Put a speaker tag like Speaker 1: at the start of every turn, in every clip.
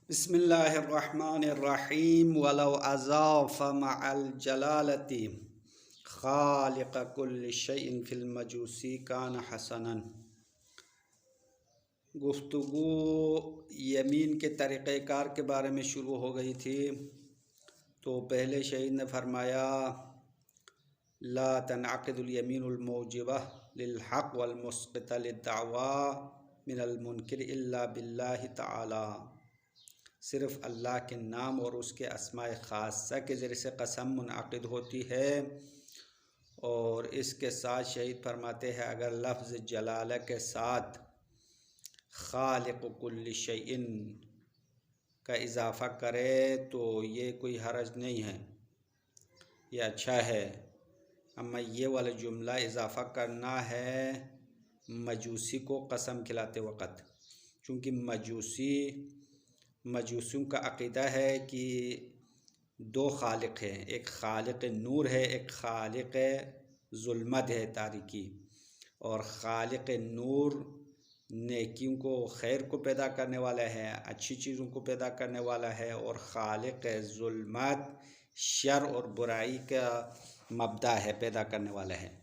Speaker 1: बिस्मिल्लाहिर्रहमानिर्रहीम वलौ अज़ाफ़ मअल जलालती खालिक़ कुल्लि शैइन फिल मजूसी कान हसनन। गुफ्तगू यमीन के तरीक़ेकार के बारे में शुरू हो गई थी। तो पहले शहीद ने फरमाया ला तनअक़िदुल यमीनुल मौजिबा लिल हक़ वल मुस्क़िता लिद्दअवा मिनल मुनकिर इल्ला बिल्लाहि तआला। सिर्फ़ अल्लाह के नाम और उसके अस्माए ख़ासा के ज़रिए से कसम मुनअक़िद होती है। और इसके साथ शहीद फरमाते हैं अगर लफ्ज़ जलाला के साथ खालिक़ कुल्लि शैइन का इजाफ़ा करे तो ये कोई हरज नहीं है, ये अच्छा है। अम्मा ये वाला जुमला इजाफ़ा करना है मजूसी को कसम खिलाते वक़्त, चूँकि मजूसियों का अक़ीदा है कि दो खालिक हैं, एक खालिक नूर है, एक खालिक ज़ुल्मत है तारीकी। और खालिक नूर नेकियों को खैर को पैदा करने वाला है, अच्छी चीज़ों को पैदा करने वाला है, और खालिक ज़ुल्मत शर और बुराई का मबदा है, पैदा करने वाला है।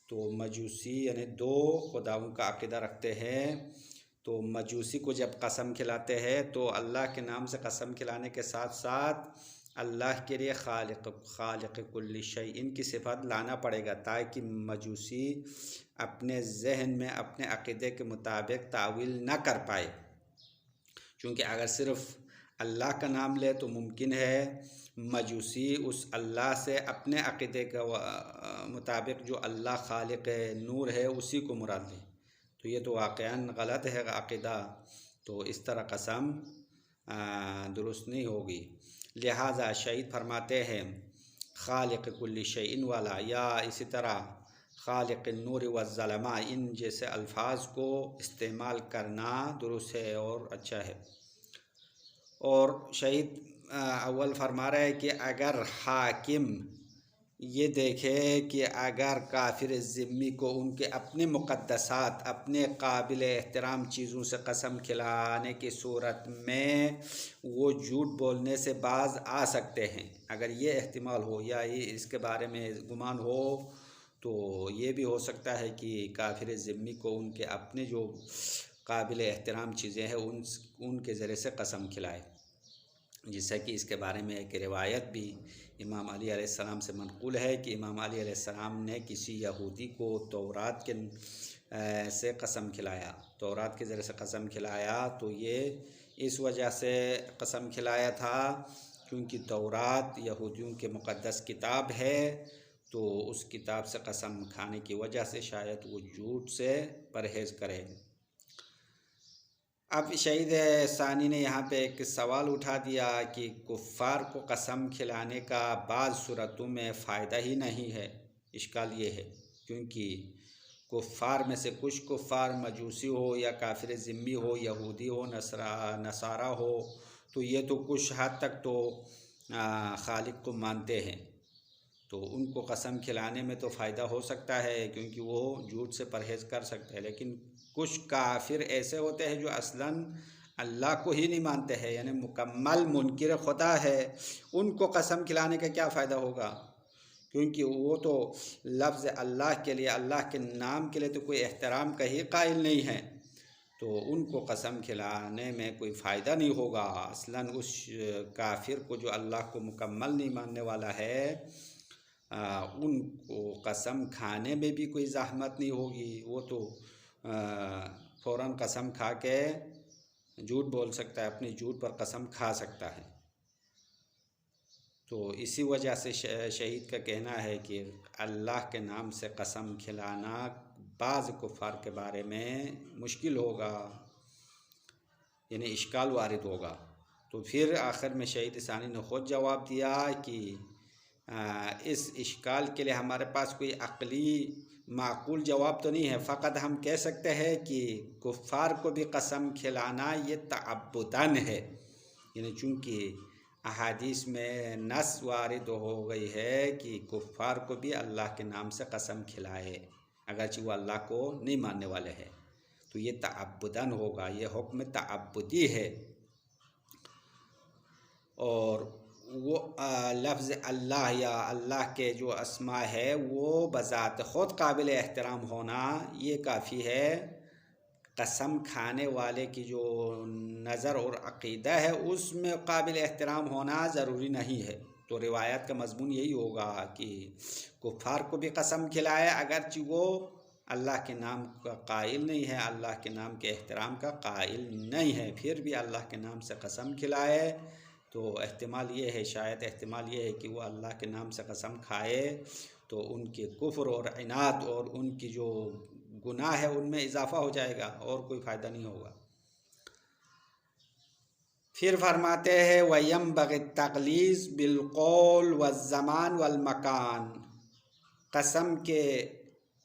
Speaker 1: तो मजूसी यानी दो खुदाओं का अक़ीदा रखते हैं। तो मजूसी को जब कसम खिलाते हैं तो अल्लाह के नाम से कसम खिलाने के साथ साथ अल्लाह के लिए खालिक़ कुल्लि शैइन की सिफ़त लाना पड़ेगा, ताकि मजूसी अपने जहन में अपने अक़ीदे के मुताबिक तावील न कर पाए। क्योंकि अगर सिर्फ़ अल्लाह का नाम ले तो मुमकिन है मजूसी उस अल्लाह से अपने अक़ीदे के मुताबिक जो अल्लाह खालिक़ नूर है उसी को मुराद ले, तो ये तो वाक़यान गलत है अक़ीदा। तो इस तरह कसम दुरुस्त नहीं होगी। लिहाजा शहीद फरमाते हैं खालिक़ कुल्लि शैइन वाला, या इसी तरह खालिक़ नूर व ज़लमा, इन जैसे अल्फाज को इस्तेमाल करना दुरुस्त है और अच्छा है। और शहीद अव्वल फरमा रहे हैं कि अगर हाकिम ये देखे कि अगर काफिर ज़िम्मी को उनके अपने मुक़द्दसात, अपने काबिल एहतराम चीज़ों से कसम खिलाने की सूरत में वो झूठ बोलने से बाज़ आ सकते हैं, अगर ये एहतिमाल हो या ये इसके बारे में गुमान हो, तो ये भी हो सकता है कि काफिर ज़िम्मी को उनके अपने जो काबिल एहतराम चीज़ें हैं उनके ज़रिए से कसम खिलाए। जैसा कि इसके बारे में एक रिवायत भी इमाम अली अलैहिस्सलाम से मनक़ूल है कि इमाम अली अलैहिस्सलाम ने किसी यहूदी को तौरात के से कसम खिलाया, तौरात के ज़रिए से कसम खिलाया। तो ये इस वजह से कसम खिलाया था क्योंकि तौरात यहूदियों के मुक़द्दस किताब है, तो उस किताब से कसम खाने की वजह से शायद वो झूठ से परहेज़ करे। अब शहीद सानी ने यहाँ पे एक सवाल उठा दिया कि कुफ़ार को कसम खिलाने का बाज़ सूरतों में फ़ायदा ही नहीं है। इश्काल ये है क्योंकि कुफ़ार में से कुछ कुफ़ार मजूसी हो या काफिर ज़िम्मी हो, यहूदी हो, नसारा हो, तो ये तो कुछ हद तक तो खालिक को मानते हैं, तो उनको कसम खिलाने में तो फ़ायदा हो सकता है क्योंकि वो झूठ से परहेज़ कर सकते हैं। लेकिन कुछ काफिर ऐसे होते हैं जो असलन अल्लाह को ही नहीं मानते हैं, यानी मुकम्मल मुनकिर खुदा है, उनको कसम खिलाने का क्या फ़ायदा होगा, क्योंकि वो तो लफ्ज़ अल्लाह के लिए, अल्लाह के नाम के लिए तो कोई एहतराम का ही कायल नहीं है, तो उनको कसम खिलाने में कोई फ़ायदा नहीं होगा। असलन उस काफिर को जो अल्लाह को मुकम्मल नहीं मानने वाला है उनको कसम खाने में भी कोई ज़हमत नहीं होगी, वो तो फ़ौरन कसम खा के झूठ बोल सकता है, अपने झूठ पर कसम खा सकता है। तो इसी वजह से शहीद का कहना है कि अल्लाह के नाम से कसम खिलाना बाज़ कुफ़ार के बारे में मुश्किल होगा, यानी इश्काल वारिद होगा। तो फिर आखिर में शहीद सानी ने ख़ुद जवाब दिया कि इस इश्काल के लिए हमारे पास कोई अक़ली माक़ूल जवाब तो नहीं है, फ़कत हम कह सकते हैं कि कुफ़ार को भी कसम खिलाना ये तअब्बुदन है, यानी चूँकि अहादीस में नस वारिद हो गई है कि कुफ़ार को भी अल्लाह के नाम से कसम खिलाए अगरचे वो अल्लाह को नहीं मानने वाले हैं, तो ये तअब्बुदन होगा, ये हुक्म तअब्बुदी है। और वो लफ्ज़ अल्लाह या अल्लाह के जो अस्मा है वो बज़ात ख़ुद काबिल एहतराम होना ये काफ़ी है। कसम खाने वाले की जो नज़र और अक़ीदा है उसमें काबिल एहतराम होना ज़रूरी नहीं है। तो रिवायत का मज़मून यही होगा कि कुफ़ार को भी कसम खिलाए अगरचि वो अल्लाह के नाम का कायल नहीं है, अल्लाह के नाम के एहतराम का कायल नहीं है, फिर भी अल्लाह के नाम से कसम खिलाए तो एहतिमाल ये है, शायद एहतिमाल ये है कि वो अल्लाह के नाम से कसम खाए तो उनके कुफ्र और इनाद और उनकी जो गुनाह है उनमें इजाफ़ा हो जाएगा और कोई फ़ायदा नहीं होगा। फिर फरमाते हैं वयम बग़ तक़लीस बिलक़ौल वज़्ज़मान वल मकान, कसम के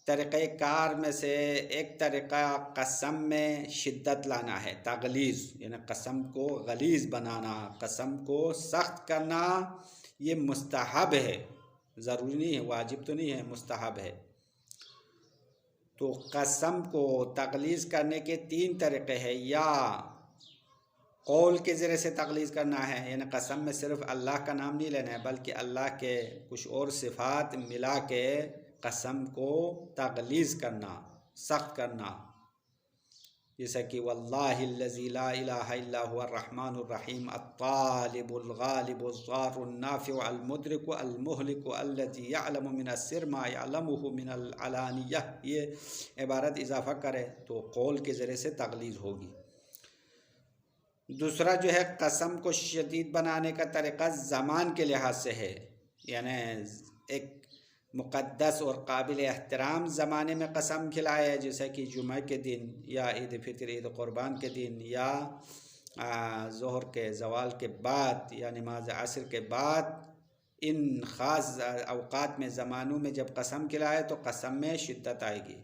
Speaker 1: तरीक़ेकार में से एक तरीक़ा कसम में शिद्दत लाना है। तग़लीज़ यानी कसम को गलीज़ बनाना, कसम को सख्त करना, ये मुस्तहब है, ज़रूरी नहीं है, वाजिब तो नहीं है, मुस्तहब है। तो कसम को तग़लीज़ करने के 3 तरीक़े हैं। या कौल के ज़रिए से तग़लीज़ करना है, यानी कसम में सिर्फ़ अल्लाह का नाम नहीं लेना है बल्कि अल्लाह के कुछ और सिफ़ात मिला के कसम को तग़लीज़ करना, सख्त करना, जैसा कि वल्लाहिल्लज़ी ला इलाहा इल्ला हुवर रहमानुर रहीम अत्तालिबुल गालिबुल ज़ारुन नाफ़िउ अल मुद्रिकु अल मुहलिकु अल्लज़ी यअलमु मिनस सिर मा यअलमुहु मिनल अलानियह, ये इबारत इजाफ़ा करें तो कौल के ज़रिए से तग़लीज़ होगी। दूसरा जो है कसम को शदीद बनाने का तरीक़ा ज़मान के लिहाज से है, यानी एक मुक़द्दस और काबिल एहतराम ज़माने में कसम खिलाए, जैसे कि जुमे के दिन या ईद फ़ितर ईद क़ुरबान के दिन या ज़ोहर के ज़वाल के बाद या नमाज असर के बाद, इन ख़ास अवक़ात में ज़मानों में जब कसम खिलाए तो कसम में शिद्दत आएगी।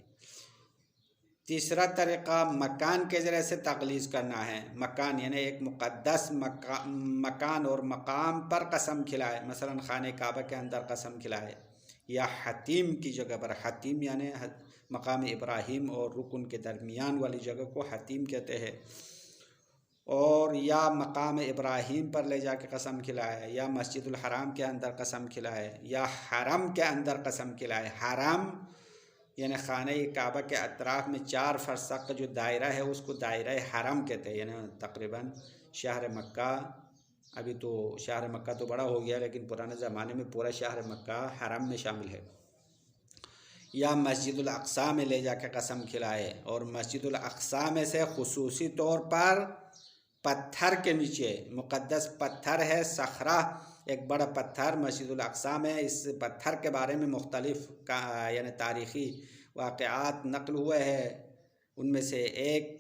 Speaker 1: तीसरा तरीक़ा मकान के ज़रिए से तक़लीज़ करना है। मकान यानी एक मुक़द्दस मकान और मकाम पर कसम खिलाए, मसलन खाने काबा के अंदर कसम खिलाए या हतीम की जगह पर, हतीम यानी मकाम इब्राहीम और रुकन के दरमियान वाली जगह को हतीम कहते हैं, और या मकाम इब्राहीम पर ले जाके कसम खिलाए या मस्जिदुल हराम के अंदर कसम खिलाए या हरम के अंदर कसम खिलाए। हरम यानी खाने काबा के अतराफ़ में 4 फ़रसख़ का जो दायरा है उसको दायरा हरम कहते हैं, यानी तकरीबन शहर मक्का, अभी तो शहर मक्का तो बड़ा हो गया लेकिन पुराने ज़माने में पूरा शहर मक्का हरम में शामिल है। या मस्जिदुल अक़सा में ले जाकर कसम खिलाए, और मस्जिदुल अक़सा में से ख़ुसूसी तौर पर पत्थर के नीचे, मुक़द्दस पत्थर है सखरा, एक बड़ा पत्थर मस्जिदुल अक़सा में, इस पत्थर के बारे में मुख्तलिफ़ यानी तारीख़ी वाक़यात नक़ल हुए हैं। उनमें से एक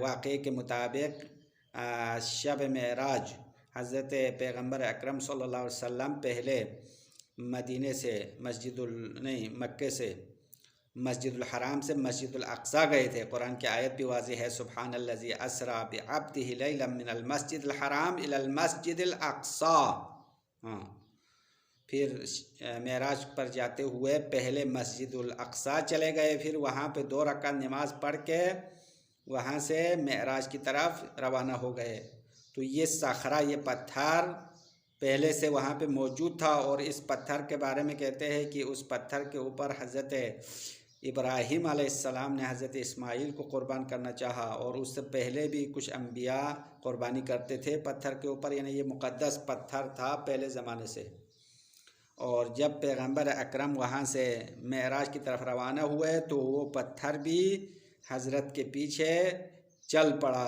Speaker 1: वाक़े के मुताबिक शब मेराज हज़रत पैगम्बर अकरम सल्लल्लाहु अलैहि वसल्लम पहले मदीने से मक्के से मस्जिदुल हराम से मस्जिदुल अक़सा गए थे। कुरान की आयत भी वाज़ेह है, सुब्हानल्लज़ी अस्रा बिअब्दिही लैलन मिनल मस्जिदिल हराम इलल मस्जिदिल अक़सा। हाँ, फिर मेराज पर जाते हुए पहले मस्जिदुल अक़सा चले गए, फिर वहाँ पे 2 रकात नमाज पढ़ के वहाँ से मेराज की तरफ रवाना हो गए। तो ये सखरा, ये पत्थर पहले से वहाँ पे मौजूद था, और इस पत्थर के बारे में कहते हैं कि उस पत्थर के ऊपर हज़रत इब्राहीम अलैहिस्सलाम ने हज़रत इस्माईल को क़ुरबान करना चाहा, और उससे पहले भी कुछ अम्बिया क़ुरबानी करते थे पत्थर के ऊपर, यानी ये मुक़द्दस पत्थर था पहले ज़माने से। और जब पैगम्बर अकरम वहाँ से मेराज की तरफ रवाना हुए तो वो पत्थर भी हज़रत के पीछे चल पड़ा,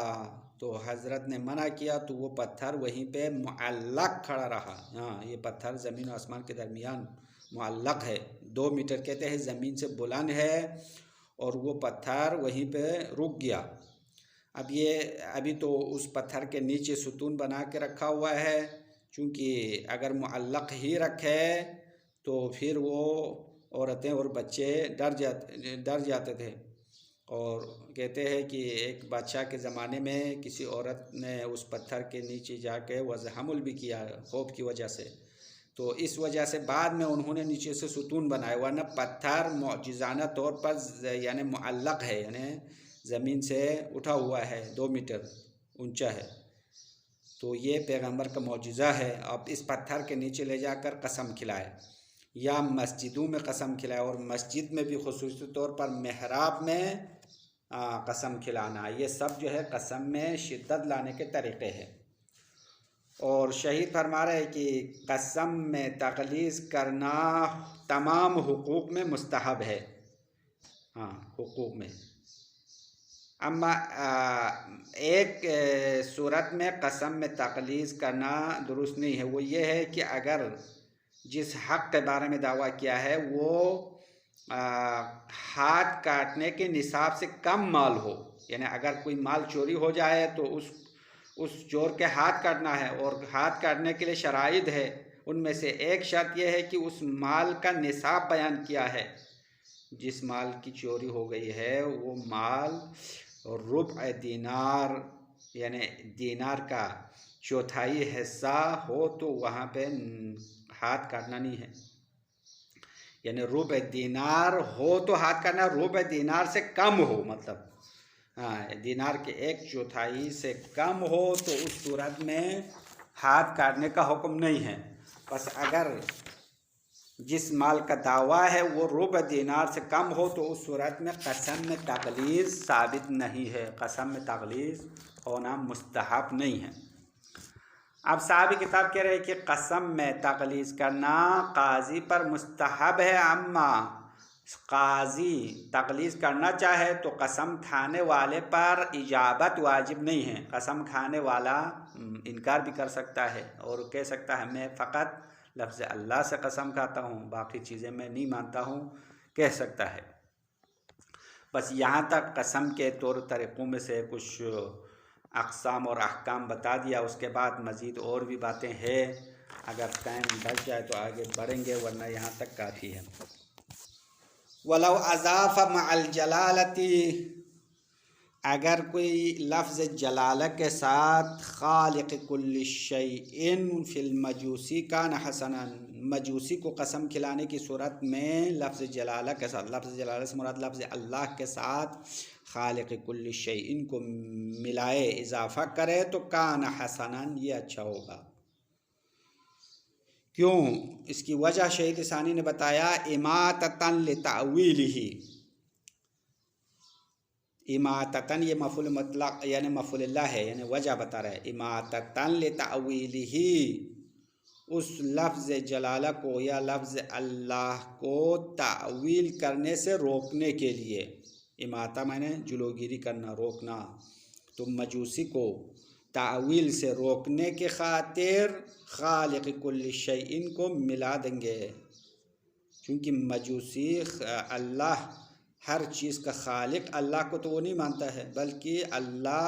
Speaker 1: तो हज़रत ने मना किया तो वो पत्थर वहीं पे मुअल्लक़ खड़ा रहा। हाँ, ये पत्थर ज़मीन और आसमान के दरमियान मुअल्लक़ है, 2 मीटर कहते हैं, ज़मीन से बुलंद है, और वो पत्थर वहीं पे रुक गया। अब ये अभी तो उस पत्थर के नीचे सुतून बना के रखा हुआ है, क्योंकि अगर मुअल्लक़ ही रखे तो फिर वो औरतें और बच्चे डर जाते थे। और कहते हैं कि एक बादशाह के ज़माने में किसी औरत ने उस पत्थर के नीचे जाके वज़हमुल भी किया खौफ की वजह से, तो इस वजह से बाद में उन्होंने नीचे से सुतून बनाए, वरना पत्थर मौजिज़ाना तौर पर यानी मुअल्लक़ है, यानी ज़मीन से उठा हुआ है, 2 मीटर ऊंचा है। तो ये पैगंबर का मौजज़ा है। अब इस पत्थर के नीचे ले जाकर कसम खिलाए या मस्जिदों में कसम खिलाए, और मस्जिद में भी ख़ुसूसी तौर पर मेहराब में कसम खिलाना, ये सब जो है कसम में शिद्दत लाने के तरीक़े हैं। और शहीद फरमा रहे हैं कि कसम में तक़लीस करना तमाम हुकूक़ में मुस्तहब है। हाँ, हुकूक़ में। अम्मा एक सूरत में कसम में तक़लीस करना दुरुस्त नहीं है, वो ये है कि अगर जिस हक़ के बारे में दावा किया है वो हाथ काटने के निसाब से कम माल हो, यानी अगर कोई माल चोरी हो जाए तो उस चोर के हाथ काटना है, और हाथ काटने के लिए शराइत है। उनमें से एक शर्त यह है कि उस माल का निसाब बयान किया है। जिस माल की चोरी हो गई है वो माल रुबअ दीनार यानी दीनार का चौथाई हिस्सा हो तो वहाँ पे हाथ काटना नहीं है। यानी रुबअ दीनार हो तो हाथ काटना, रुबअ दीनार से कम हो, मतलब दीनार के एक चौथाई से कम हो तो उस सूरत में हाथ काटने का हुक्म नहीं है। बस अगर जिस माल का दावा है वो रुबअ दीनार से कम हो तो उस सूरत में कसम में तक़लीस साबित नहीं है, कसम में तक़लीस होना मुस्तहब नहीं है। अब साहब किताब कह रहे हैं कि कसम में तक़लीस करना काजी पर मुस्तहब है, अम्मा काजी तक़लीस करना चाहे तो कसम खाने वाले पर इजाबत वाजिब नहीं है। कसम खाने वाला इनकार भी कर सकता है और कह सकता है मैं फ़कत लफ्ज़ अल्लाह से कसम खाता हूँ, बाकी चीज़ें मैं नहीं मानता हूँ, कह सकता है। बस यहाँ तक कसम के तौर तरीक़ों में से कुछ अक़साम और अहकाम बता दिया। उसके बाद मज़ीद और भी बातें हैं, अगर टाइम बच जाए तो आगे बढ़ेंगे, वरना यहाँ तक काफ़ी है। वलौ अज़ाफ़ मअल जलालती, अगर कोई लफ्ज़ जलाल के साथ खालिक़ कुल्लि शैइन फिल मजूसी कान हसनन, मजूसी को कसम खिलाने की सूरत में लफ्ज़ जलाल के साथ, लफ्ज़ जलाल से मुराद लफ्ज़ अल्लाह के साथ खालिक़ कुल्लि शैइन को मिलाए, इजाफ़ा करे तो कान हसनन, ये अच्छा होगा। क्यों? इसकी वजह शहीद सानी ने बताया, इमाततन लितावीलिही, इमाततन ये मफ़ूल मुतलक़ यानी मफ़ूलुल्लाह है, यानी वजह बता रहा है। इमाततन लितावीलिही, उस लफ्ज़ जलाला को या लफ्ज़ अल्लाह को तावील करने से रोकने के लिए। इमाता माने जुलोगिरी करना, रोकना। तो मजूसी को तावील से रोकने के खातिर खालिक़ कुल्लि शैइन को मिला देंगे, क्योंकि मजूसी अल्लाह हर चीज़ का खालिक अल्लाह को तो वो नहीं मानता है, बल्कि अल्लाह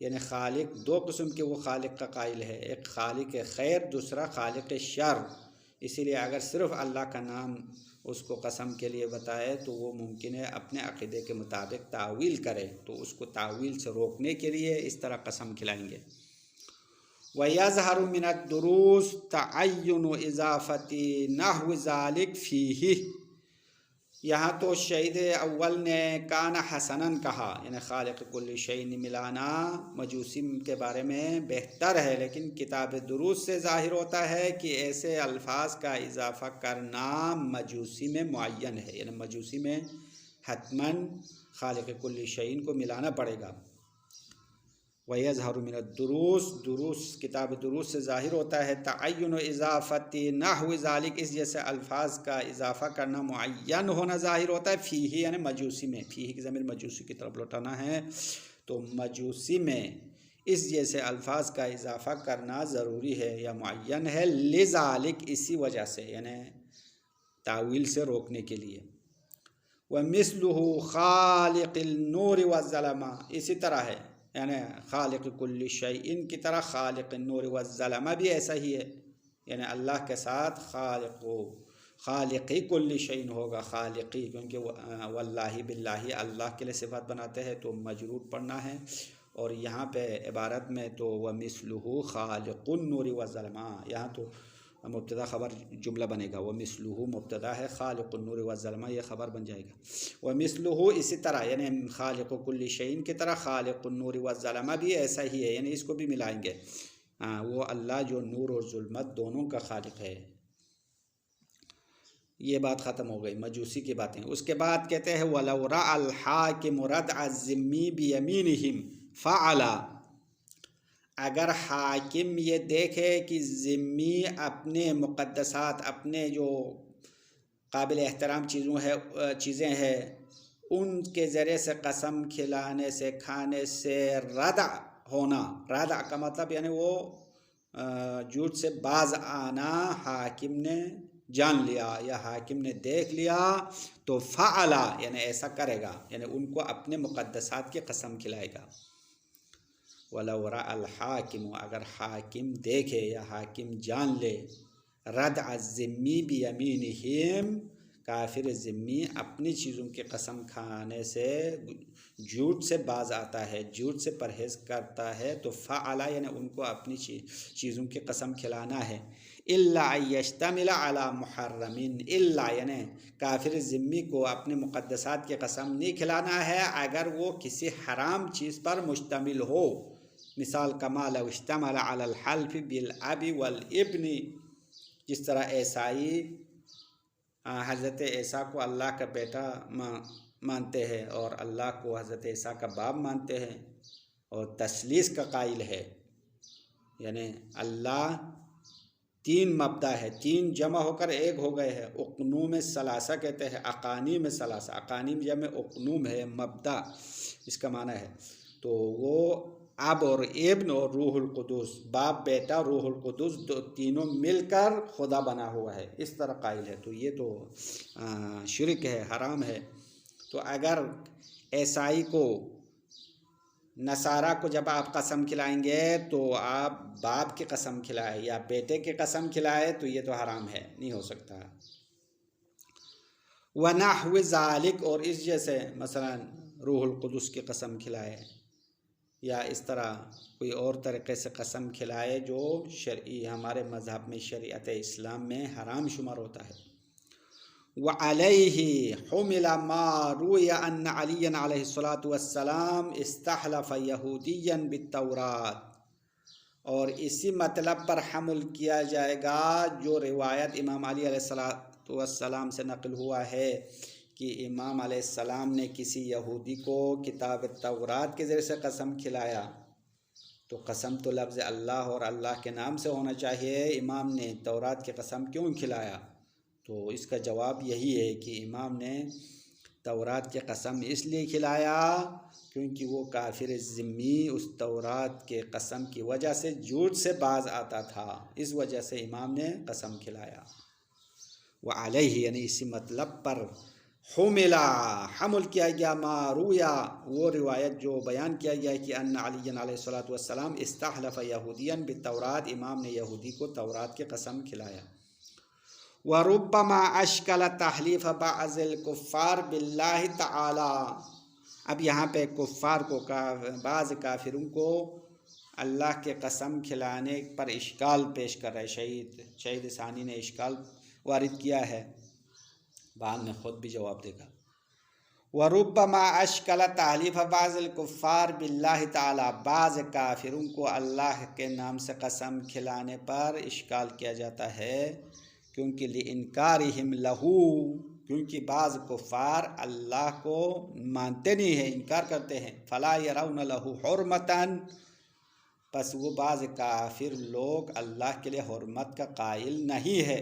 Speaker 1: यानी खालिक दो किस्म के वो खालिक का कायल है, एक खालिक खैर, दूसरा खालिक शर। इसीलिए अगर सिर्फ़ अल्लाह का नाम उसको कसम के लिए बताए तो वो मुमकिन है अपने अक़ीदे के मुताबिक तावील करे, तो उसको तावील से रोकने के लिए इस तरह कसम खिलाएंगे। वयज़हरु मिनद दुरूस तअय्युनु इज़ाफ़ती नहव ज़ालिक फ़ीही, यहाँ तो शहीद अव्वल ने कान हसनन कहा, यानी खालिक़ कुल्लि शैइन मिलाना मजूसी के बारे में बेहतर है, लेकिन किताब दुरूस से ज़ाहिर होता है कि ऐसे अल्फाज का इजाफ़ा करना मजूसी में मुअय्यन है, यानी मजूसी में हतमन खालिक़ कुल्लि शैइन को मिलाना पड़ेगा। वयज़हरु मिनद दुरूस, दुरूस किताब दुरूस से ज़ाहिर होता है तअय्युन इज़ाफ़ती नहव ज़ालिक, इस जैसे अल्फाज का इजाफ़ा करना मुअय्यन होना ज़ाहिर होता है। फ़ीही यानी मजूसी में, फ़ीही की ज़मीर मजूसी की तरफ लौटाना है, तो मजूसी में इस जैसे अल्फाज का इजाफ़ा करना ज़रूरी है या मुअय्यन है। लिज़ालिक, इसी वजह से, यानी तावील से रोकने के लिए। व मिस्लुहु खालिक़िल नूर व ज़लमा, इसी तरह है, यानी खालिक़ कुल्लि शैइन की तरह खालिक़ नूर व ज़लमा भी ऐसा ही है, यानी अल्लाह के साथ खालिक़ी कुल्लि शैइन होगा, खालिक़ी, क्योंकि वल्लाहि बिल्लाहि अल्लाह के लिए सिफ़ात बनाते हैं तो मजरूर पढ़ना है, और यहाँ पे इबारत में तो व मिस्लुहु खालिक़ुन नूर व ज़लमा, यहाँ तो मुब्तदा ख़बर जुमला बनेगा। व मिस्लुहु मुब्तदा है, खालिक़ुन नूर व ज़लमा ये ख़बर बन जाएगा। व मिस्लुहु इसी तरह, यानी खालिक़ कुल्लि शैइन की तरह खालिक़ुन नूर व ज़लमा भी ऐसा ही है, यानी इसको भी मिलाएंगे। हाँ, वो अल्लाह जो नूर और जुल्मत दोनों का खालिक है। ये बात ख़त्म हो गई मजूसी की बातें। उसके बाद कहते हैं वलौ रअल हाकिम रदअ ज़िम्मी बियमीनिहिम फ़अला, अगर हाकिम ये देखे कि ज़िम्मी अपने मुक़द्दसात, अपने जो काबिल एहतराम चीज़ें हैं उनके ज़रिए से कसम खिलाने से, खाने से रदा होना, रदा का मतलब यानी वो झूठ से बाज आना हाकिम ने जान लिया या हाकिम ने देख लिया तो फ़अला यानी ऐसा करेगा, यानी उनको अपने मुक़द्दसात की कसम खिलाएगा। वलौ रअल हाकिम, अगर हाकिम देखे या हाकिम जान ले, रदअ ज़िम्मी बियमीनिहिम, काफिर ज़िम्मी अपनी चीज़ों की कसम खाने से, झूठ से बाज आता है, झूठ से परहेज़ करता है, तो फ़अला यानी उनको अपनी चीज़ों की कसम खिलाना है। इल्ला यश्तमिल अला मुहर्रमिन, इल्ला यानी काफिर ज़िम्मी को अपने मुक़द्दसात की कसम नहीं खिलाना है अगर वो किसी हराम चीज़ पर मुश्तमिल हो। मिसाल कमा लौ इश्तमल अलल हल्फ़ बिल अबी वल इब्नी, जिस तरह ईसाई हज़रत ईसा को अल्लाह का बेटा मानते हैं और अल्लाह को हज़रत ईसा का बाप मानते हैं और तस्लीस का कायल है, यानी अल्लाह तीन मब्दा है, तीन जमा होकर एक हो गए हैं। उक़नूम सलासा कहते हैं, अकानी में सलासा, अकानी जमे उक़नूम है, मब्दा इसका माना है। तो वो अब और इब्न और रूहुल कुदूस, बाप बेटा रूहुल कुदूस तीनों मिलकर खुदा बना हुआ है, इस तरह कायल है। तो ये तो शिरक है, हराम है। तो अगर ईसाई को, नसारा को जब आप कसम खिलाएंगे तो आप बाप की कसम खिलाए या बेटे की कसम खिलाए तो ये तो हराम है, नहीं हो सकता। वनहव ज़ालिक, और इस जैसे मसलन रूहुल कुदूस की कसम खिलाए या इस तरह कोई और तरीक़े से कसम खिलाए जो शरई हमारे मज़हब में, शरीयत इस्लाम में हराम शुमार होता है। व अलैहि हुमिला मा रुया अन्न अलियन अलैहिस्सलातु वस्सलाम इस्तहलफ यहूदियन बित्तौरात, और इसी मतलब पर हमल किया जाएगा जो रिवायत इमाम अली अलैहिस्सलातु वस्सलाम से नकल हुआ है कि इमाम अलैहिस्सलाम ने किसी यहूदी को किताब तौरात के ज़रिए से कसम खिलाया। तो कसम तो लफ्ज़ अल्लाह और अल्लाह के नाम से होना चाहिए, इमाम ने तौरात की कसम क्यों खिलाया? तो इसका जवाब यही है कि इमाम ने तौरात की कसम इसलिए खिलाया क्योंकि वो काफिर ज़िम्मी उस तौरात के कसम की वजह से झूठ से बाज आता था, इस वजह से इमाम ने कसम खिलाया। व अलैहि यानी इसी मतलब पर हुमिला हमल किया गया मारूया, वो रिवायत जो बयान किया गया है कि अन्ना अलियन अलैहिस्सलातु वस्सलाम इस्तहलफ यहूदियन बित्तौरात, इमाम ने यहूदी को तौरात की कसम खिलाया। व रुब्बमा अश्कल तहलीफ बाज़िल कुफ़ार बिल्लाहि तआला, अब यहाँ पे कुफ़ार को बाज़ काफिरों को अल्लाह के कसम खिलाने पर इश्काल पेश कर रहे। शहीद सानी ने इश्काल वारिद किया है, बाद में ख़ुद भी जवाब देगा। व रुब्बमा अश्कल तहलीफ बाज़िल कुफ़ार बिल्लाहि ताला, बाज़ काफिरों को अल्लाह के नाम से कसम खिलाने पर इश्काल किया जाता है क्योंकि लिइनकारिहिम लहू, क्योंकि बाज़ कुफ़ार अल्लाह को मानते नहीं हैं, इनकार करते हैं। फ़ला यरौन लहू हुर्मतन, बस वो बाज़ काफिर लोग अल्लाह के लिए हुर्मत का कायल नहीं है।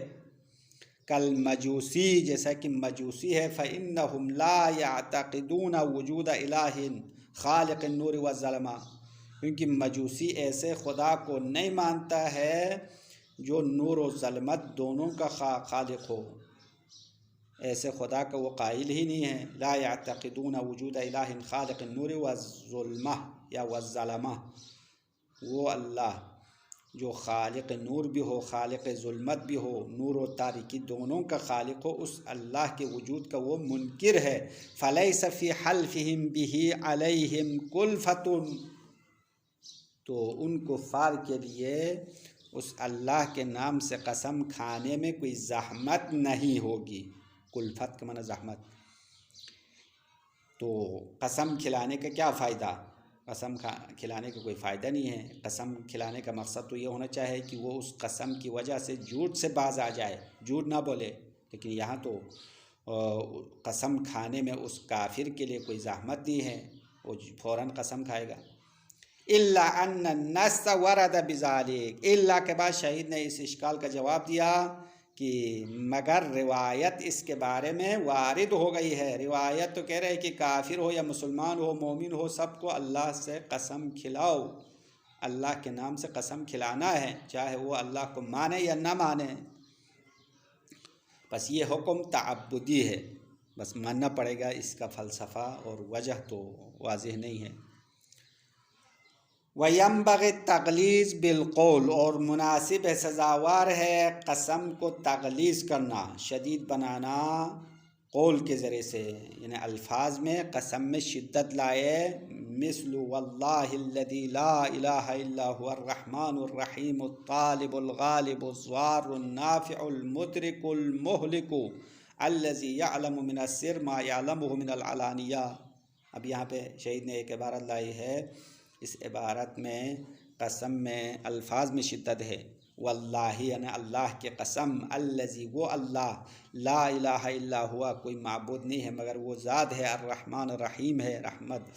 Speaker 1: कल मजूसी, जैसा कि मजूसी है, फ़इन्नहुम ला यअतक़िदून वजूद इलाहिन खालिक़िन नूर व ज़लमा, क्योंकि मजूसी ऐसे खुदा को नहीं मानता है जो नूर और ज़लमत दोनों का खालिक हो, ऐसे खुदा का वो कायल ही नहीं है। ला यअतक़िदून वजूद इलाहिन खालिक़िन नूर व ज़ुल्मा या व ज़लमा, वो अल्लाह जो खालिक नूर भी हो, खालिक ज़ुल्मत भी हो, नूर और तारीकी दोनों का खालिक हो, उस अल्लाह के वजूद का वो मुनकिर है। फ़लैसा फ़ी हल्फ़िहिम बिही अलैहिम कुल्फ़तुन, तो उन कुफ़ार के लिए उस अल्लाह के नाम से कसम खाने में कोई ज़हमत नहीं होगी। कुल्फ़त का माना ज़हमत। तो कसम खिलाने का क्या फ़ायदा? कसम खिलाने का कोई फ़ायदा नहीं है। कसम खिलाने का मकसद तो ये होना चाहिए कि वो उस कसम की वजह से झूठ से बाज आ जाए, झूठ ना बोले। लेकिन यहाँ तो कसम खाने में उस काफिर के लिए कोई ज़हमत नहीं है, वो फ़ौरन कसम खाएगा। इल्ला अन्न नस वरद बिज़ालिक, इल्ला के बाद शहीद ने इस इश्काल का जवाब दिया कि मगर रिवायत इसके बारे में वारिद हो गई है। रिवायत तो कह रहे हैं कि काफिर हो या मुसलमान हो, मोमिन हो, सबको अल्लाह से कसम खिलाओ, अल्लाह के नाम से कसम खिलाना है, चाहे वो अल्लाह को माने या ना माने। बस ये हुक्म तअब्बुदी है, बस मानना पड़ेगा। इसका फ़लसफ़ा और वजह तो वाज़ेह नहीं है। वयंबग़ी तग़लीज़ बिलक़ौल, और मुनासिब है, सज़ावार है कसम को तग़लीज़ करना, शदीद बनाना कौल के ज़रिए से, यानी अल्फाज में कसम में शिद्दत लाए। मिस्लु वल्लाहिल्लज़ी ला इलाहा इल्ला हुवर रहमानुर रहीमुत तालिबुल गालिबुज़ ज़ारुन नाफ़िउल मुदरिकुल मुहलिकु अल्लज़ी यअलमु मिनस सिर मा यअलमुहु मिनल अलानिया। अब यहाँ पे शहीद ने एक इबारत लाई है, इस इबारत में कसम में अल्फाज में शिद्दत है। वल्लाही यानी अल्लाह के कसम, अल्लज़ी वो अल्लाह, ला इलाहा इल्ला हुआ कोई माबूद नहीं है मगर वो ज़ात है, अर्रहमान रहीम है, रहमत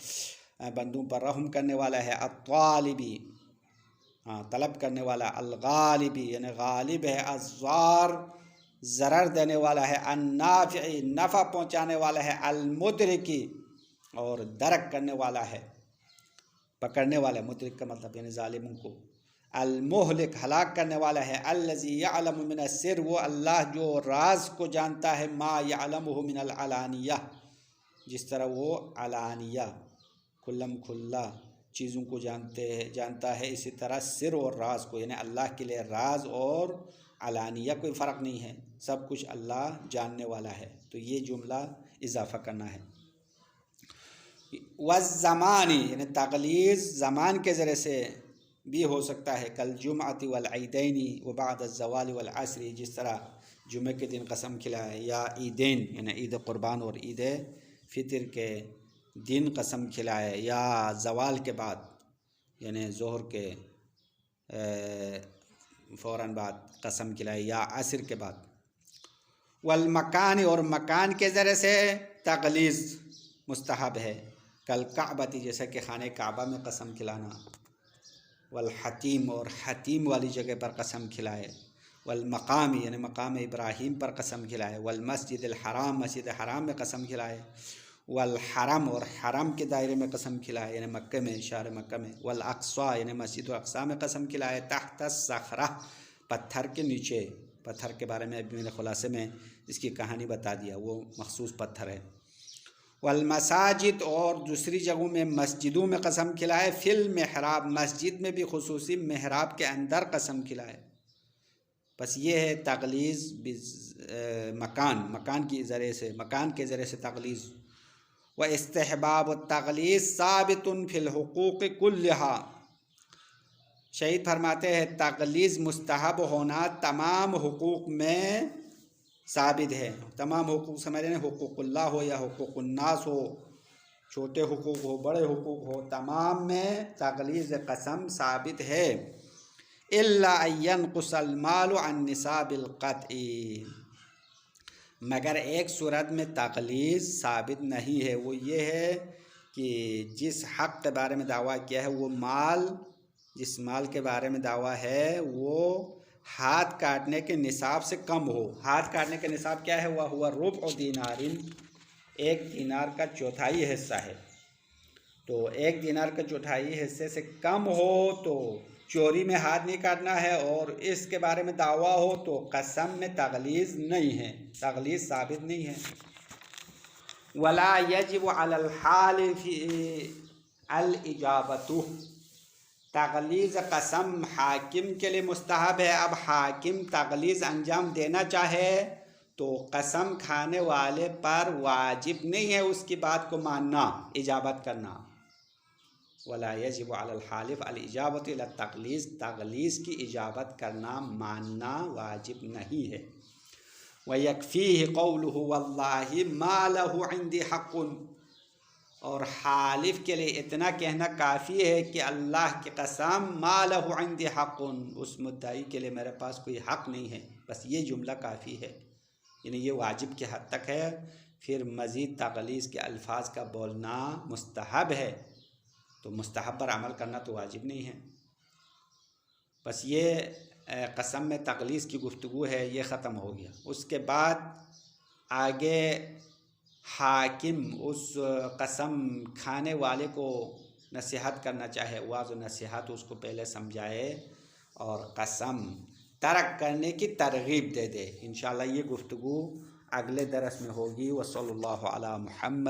Speaker 1: बंदों पर रहम करने वाला है, अत्तालिबी तलब करने वाला, अलगालिबी यानी गालिब है, अज़्ज़ार ज़रर देने वाला है, अन्नाफ़ी नफ़ा पहुँचाने वाला है, अलमुदरिकी और दरक करने वाला है, पकड़ने वाला है। मुदरिक का मतलब यानी ज़ालिमों को, अल-मुहलिक हलाक करने वाला है, अल्लज़ी यअलमु मिनस सिर वो अल्लाह जो राज को जानता है, मा यअलमुहु मिनल अलानिया जिस तरह वो अलानिया खुल्लम खुल्ला चीज़ों को जानता है, इसी तरह सिर और राज को, यानी अल्लाह के लिए राज और अलानिया कोई फ़र्क नहीं है, सब कुछ अल्लाह जानने वाला है। तो ये जुमला इजाफ़ा करना है। वज़्ज़मानी यानी तग़लीज़ ज़मान के ज़रिए से भी हो सकता है, कल जुमअति वल ईदैनी व बाद ज़वाल वल असरी, जिस तरह जुमे के दिन कसम खिलाए, या ईदैन यानी ईद क़ुरबान और ईद फ़ितर के दिन कसम खिलाए, या ज़वाल के बाद यानी ज़ोहर के फ़ौरन बाद कसम खिलाए, या असर के बाद। वल मकान और मकान के ज़रिए से तग़लीज़ मुस्तहब है, कल काबती जैसा कि खाने काबा में कसम खिलाना, वल हतीम और हतीम वाली जगह पर कसम खिलाए, वल मकामी यानी मकाम इब्राहीम पर कसम खिलाए, वल मस्जिद हराम मस्जिद हराम में कसम खिलाए, वल हरम और हरम के दायरे में कसम खिलाए यानी मक्के में, शहर मक्का में, वल अक्सा यानी मस्जिद अक्सा में कसम खिलाए, तहत सखरा पत्थर के नीचे। पत्थर के बारे में अभी मैंने खुलासे में इसकी कहानी बता दिया, वो मखसूस पत्थर है। वल मसाजिद और दूसरी जगहों में मस्जिदों में कसम खिलाए, फिल महराब मस्जिद में भी खुसूसी महराब के अंदर कसम खिलाए। बस ये है तग़लीज़ मकान के ज़रिए से तग़लीज़। व इस्तिहबाब तग़लीज़ साबितुन फिल हुकूक़ कुल्लिहा, शहीद फरमाते हैं तग़लीज़ मुस्तहब होना तमाम हुकूक़ में साबित है। तमाम हुकूक़ समझ रहे हैं, हुकूक़ुल्लाह हो या हुकूक़ुन्नास हो, छोटे हुकूक़ हो बड़े हुकूक़ हो, तमाम में तग़लीज़ कसम साबित है। इल्ला यनक़ुसल मालु अन निसाबिल क़त्ई, मगर एक सूरत में तग़लीज़ साबित नहीं है, वो ये है कि जिस हक़ के बारे में दावा किया है वो माल, जिस माल के बारे में दावा है वो हाथ काटने के निसाब से कम हो। हाथ काटने के निसाब क्या है? वह हुआ रुबअ दीनारिन, एक दीनार का चौथाई हिस्सा है। तो एक दीनार का चौथाई हिस्से से कम हो तो चोरी में हाथ नहीं काटना है, और इसके बारे में दावा हो तो कसम में तग़लीज़ नहीं है, तग़लीज़ साबित नहीं है। वला यजिब अलल हालिफ़ि अल इजाबतु, तग़लीज़ कसम हाकिम के लिए मुस्तहब है। अब हाकिम तग़लीज़ अंजाम देना चाहे तो कसम खाने वाले पर वाजिब नहीं है उसकी बात को मानना, इजाबत करना। वला यजिब अलल हालिफ़ अल इजाबत इला तग़लीज़, तग़लीज़ की इजाबत करना मानना वाजिब नहीं है। व यकफ़ीहि क़ौलुहु वल्लाहि मा लहु इंदी हक़्क़ुन, और हालिफ के लिए इतना कहना काफ़ी है कि अल्लाह की कसम मा लहु इंदी हक़्क़ुन, उस मुद्दाई के लिए मेरे पास कोई हक़ नहीं है। बस ये जुमला काफ़ी है, यानी ये वाजिब के हद तक है। फिर मज़ीद तग़लीज़ के अल्फाज का बोलना मुस्तहब है, तो मुस्तहब पर अमल करना तो वाजिब नहीं है। बस ये कसम में तग़लीज़ की गुफ्तगू है, ये ख़त्म हो गया। उसके बाद आगे हाकिम उस कसम खाने वाले को नसीहत करना चाहे, वाज़ नसीहत उसको पहले समझाए और कसम तर्क करने की तरगीब दे दे। इंशाअल्लाह ये गुफ्तगू अगले दरस में होगी। वसल्लल्लाहु अला मुहम्मद।